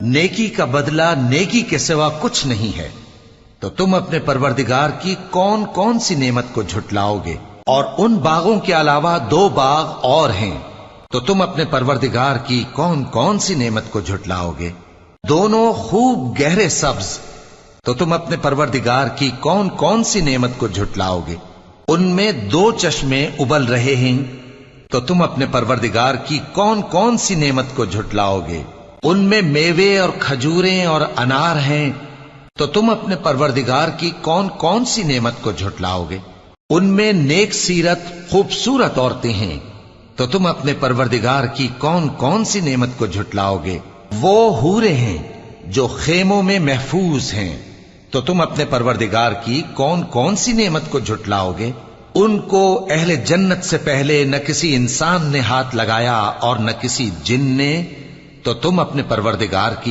نیکی کا بدلہ نیکی کے سوا کچھ نہیں ہے، تو تم اپنے پروردگار کی کون کون سی نعمت کو جھٹلاؤ گے؟ اور ان باغوں کے علاوہ 2 باغ اور ہیں، تو تم اپنے پروردگار کی کون کون سی نعمت کو جھٹلاؤ گے؟ دونوں خوب گہرے سبز، تو تم اپنے پروردگار کی کون کون سی نعمت کو جھٹلاؤ گے؟ ان میں 2 چشمے ابل رہے ہیں، تو تم اپنے پروردگار کی کون کون سی نعمت کو جھٹلاؤ گے؟ ان میں میوے اور کھجوریں اور انار ہیں، تو تم اپنے پروردگار کی کون کون سی نعمت کو جھٹلاؤ گے؟ ان میں نیک سیرت خوبصورت عورتیں ہیں، تو تم اپنے پروردگار کی کون کون سی نعمت کو جھٹلاؤ گے؟ وہ حوریں ہیں جو خیموں میں محفوظ ہیں، تو تم اپنے پروردگار کی کون کون سی نعمت کو جھٹلاؤ گے؟ ان کو اہل جنت سے پہلے نہ کسی انسان نے ہاتھ لگایا اور نہ کسی جن نے، تو تم اپنے پروردگار کی